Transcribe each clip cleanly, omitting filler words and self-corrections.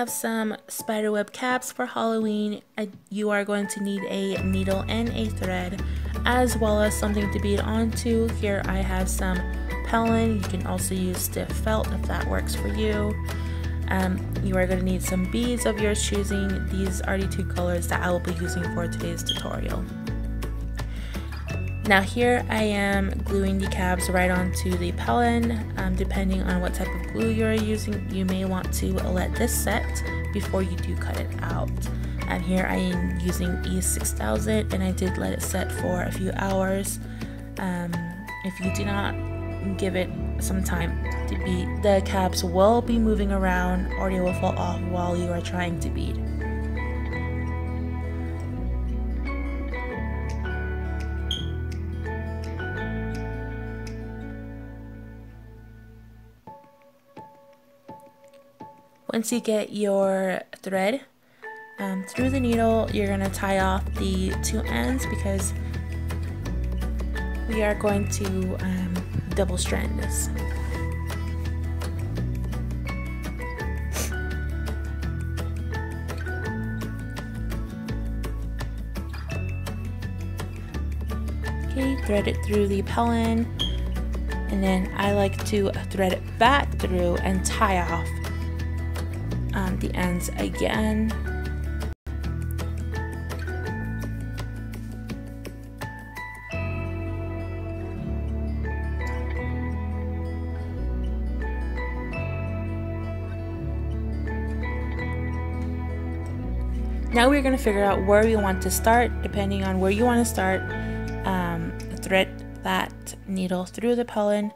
have some spiderweb caps for Halloween. You are going to need a needle and a thread, as well as something to bead onto. Here I have some Pellon. You can also use stiff felt if that works for you. You are going to need some beads of your choosing. These are the two colors that I will be using for today's tutorial. Now here I am gluing the cabs right onto the Pellon. Depending on what type of glue you're using, you may want to let this set before you do cut it out. And here I am using E6000, and I did let it set for a few hours. If you do not give it some time to bead, the cabs will be moving around or they will fall off while you are trying to bead. Once you get your thread through the needle, you're going to tie off the two ends because we are going to double strand this. Okay, thread it through the Pellon, and then I like to thread it back through and tie off the ends again. Now we're going to figure out where we want to start. Depending on where you want to start, thread that needle through the Pellon.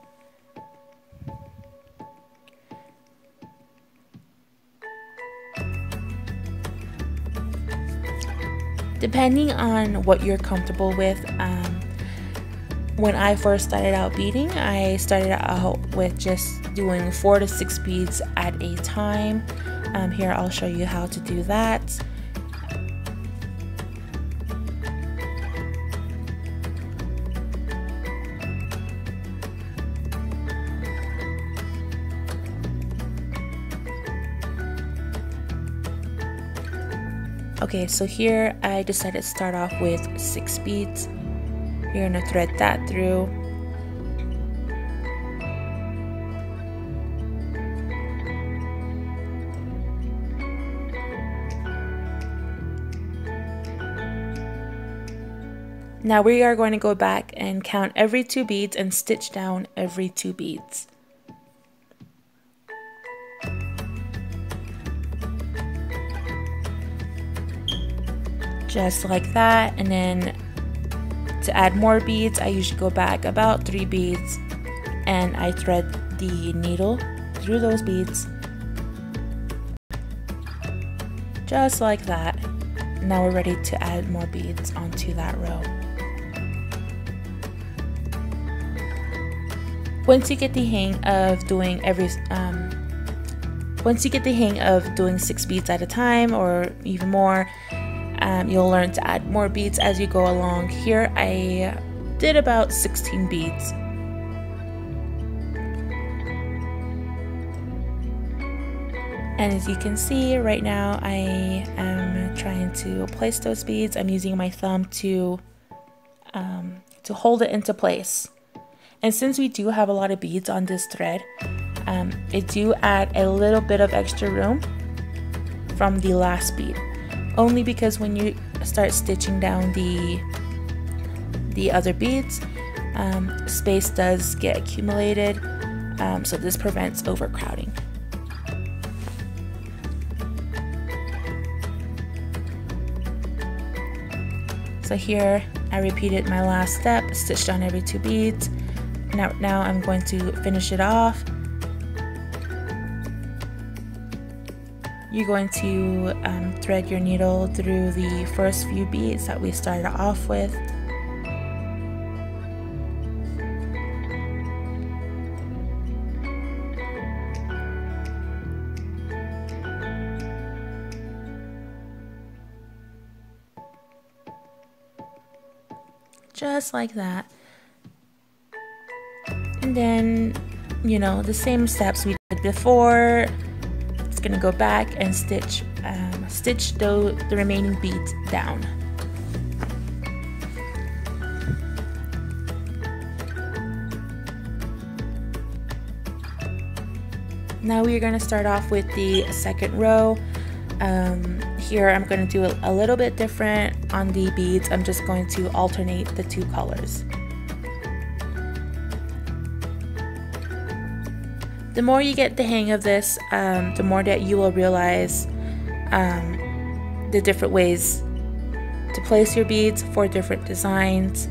Depending on what you're comfortable with, when I first started out beading, I started out with just doing 4 to 6 beads at a time. Here I'll show you how to do that. Okay, so here I decided to start off with 6 beads. You're gonna thread that through. Now we are going to go back and count every 2 beads and stitch down every 2 beads. Just like that, and then to add more beads, I usually go back about 3 beads and I thread the needle through those beads. Just like that. Now we're ready to add more beads onto that row. Once you get the hang of doing doing 6 beads at a time or even more, you'll learn to add more beads as you go along. Here I did about 16 beads. And as you can see right now, I am trying to place those beads. I'm using my thumb to hold it into place. And since we do have a lot of beads on this thread, it do add a little bit of extra room from the last bead. Only because when you start stitching down the other beads, space does get accumulated, so this prevents overcrowding. So here I repeated my last step, stitched down every 2 beads. Now I'm going to finish it off. You're going to thread your needle through the first few beads that we started off with. Just like that. And then, you know, the same steps we did before. It's going to go back and stitch the remaining beads down. Now we're going to start off with the second row. Here I'm going to do a little bit different on the beads. I'm just going to alternate the two colors. The more you get the hang of this, the more that you will realize the different ways to place your beads for different designs.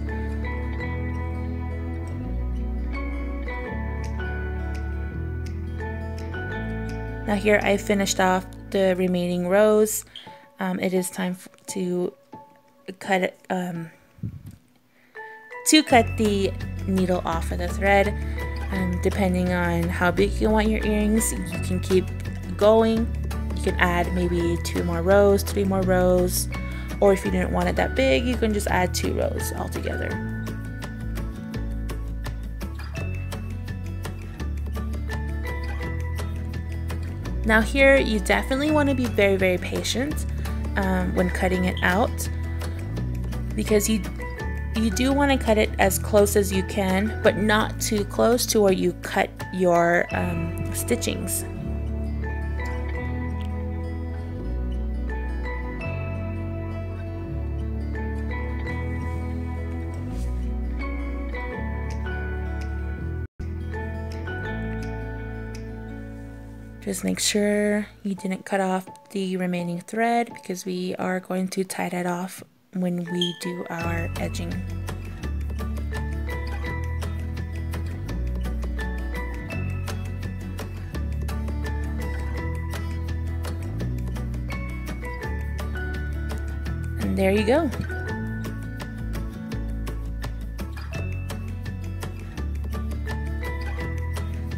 Now here I finished off the remaining rows. It is time to cut the needle off of the thread. Depending on how big you want your earrings, you can keep going. You can add maybe 2 more rows, 3 more rows, or if you didn't want it that big, you can just add 2 rows altogether. Now here, you definitely want to be very, very patient when cutting it out, because you do want to cut it as close as you can, but not too close to where you cut your stitchings. Just make sure you didn't cut off the remaining thread, because we are going to tie that off when we do our edging. And there you go.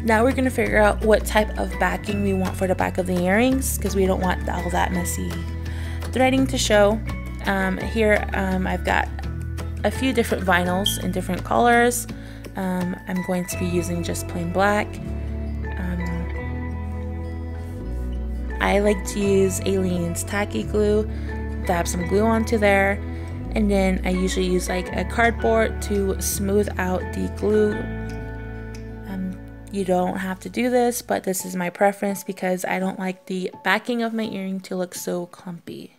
Now we're going to figure out what type of backing we want for the back of the earrings, because we don't want all that messy threading to show. Here I've got a few different vinyls in different colors. I'm going to be using just plain black. I like to use Aleenes tacky glue, dab some glue onto there, and then I usually use like a cardboard to smooth out the glue. You don't have to do this, but this is my preference because I don't like the backing of my earring to look so clumpy.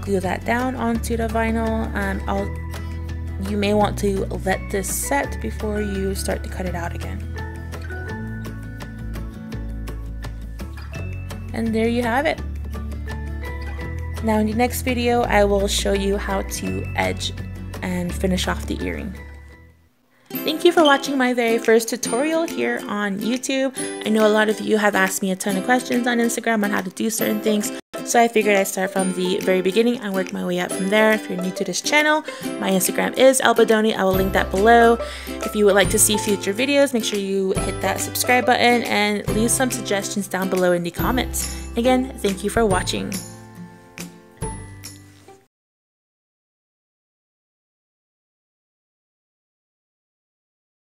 Glue that down onto the vinyl. You may want to let this set before you start to cut it out again. And there you have it. Now in the next video, I will show you how to edge and finish off the earring. Thank you for watching my very first tutorial here on YouTube. I know a lot of you have asked me a ton of questions on Instagram on how to do certain things, so I figured I'd start from the very beginning and work my way up from there. If you're new to this channel, my Instagram is albadoni. I will link that below. If you would like to see future videos, make sure you hit that subscribe button and leave some suggestions down below in the comments. Again, thank you for watching.